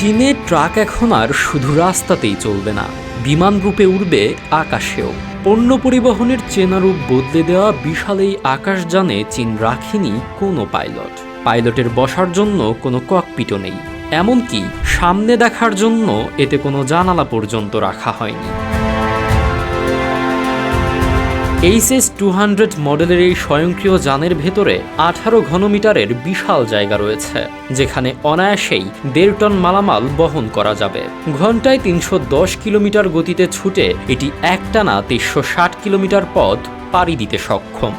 চীনে ট্রাক এখন আর শুধু রাস্তাতেই চলবে না, বিমান রূপে উড়বে আকাশেও। পণ্য পরিবহনের চেনা রূপ বদলে দেওয়া বিশাল এই আকাশযানে চীন রাখেনি কোনো পাইলটের বসার জন্য কোনো ককপিটও নেই, এমনকি সামনে দেখার জন্য এতে কোনো জানালা পর্যন্ত রাখা হয়নি। HS-200 মডেলের এই স্বয়ংক্রিয় যানের ভেতরে 18 ঘনমিটারের বিশাল জায়গা রয়েছে, যেখানে অনায়াসেই 1.5 টন মালামাল বহন করা যাবে। ঘন্টায় 310 কিলোমিটার গতিতে ছুটে এটি একটানা 360 কিলোমিটার পথ পাড়ি দিতে সক্ষম।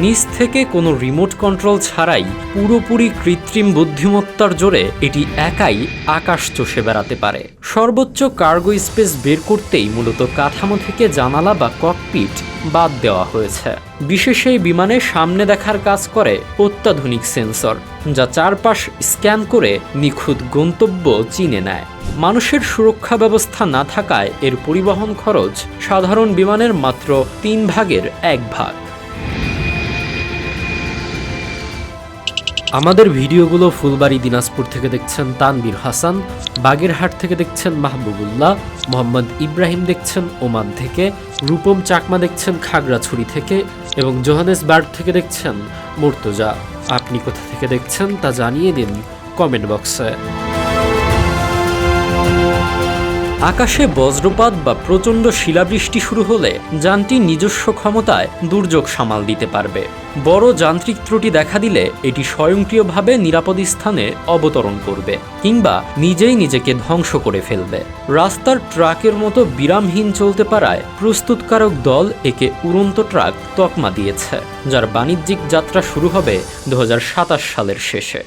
নিচ থেকে কোনো রিমোট কন্ট্রোল ছাড়াই পুরোপুরি কৃত্রিম বুদ্ধিমত্তার জোরে এটি একাই আকাশ চষে বেড়াতে পারে। সর্বোচ্চ কার্গো স্পেস বের করতেই মূলত কাঠামো থেকে জানালা বা ককপিট বাদ দেওয়া হয়েছে। বিশেষ এই বিমানে সামনে দেখার কাজ করে অত্যাধুনিক সেন্সর, যা চারপাশ স্ক্যান করে নিখুঁত গন্তব্য চিনে নেয়। মানুষের সুরক্ষা ব্যবস্থা না থাকায় এর পরিবহন খরচ সাধারণ বিমানের মাত্র 3 ভাগের 1 ভাগ। আমাদের ভিডিওগুলো ফুলবাড়ী দিনাজপুর থেকে দেখছেন তানবীর হাসান, বাগেরহাট থেকে দেখছেন মাহবুবুল্লাহ, মোহাম্মদ ইব্রাহিম দেখছেন ওমান থেকে, রূপম চাকমা দেখছেন খাগড়াছড়ি থেকে এবং জোহানেসবার্গ থেকে দেখছেন মুর্তজা। আপনি কোথা থেকে দেখছেন তা জানিয়ে দিন কমেন্ট বক্সে। আকাশে বজ্রপাত বা প্রচণ্ড শিলাবৃষ্টি শুরু হলে যানটি নিজস্ব ক্ষমতায় দুর্যোগ সামাল দিতে পারবে। বড় যান্ত্রিক ত্রুটি দেখা দিলে এটি স্বয়ংক্রিয়ভাবে নিরাপদ স্থানে অবতরণ করবে কিংবা নিজেই নিজেকে ধ্বংস করে ফেলবে। রাস্তার ট্রাকের মতো বিরামহীন চলতে পারায় প্রস্তুতকারক দল একে উড়ন্ত ট্রাক তকমা দিয়েছে, যার বাণিজ্যিক যাত্রা শুরু হবে 2027 সালের শেষে।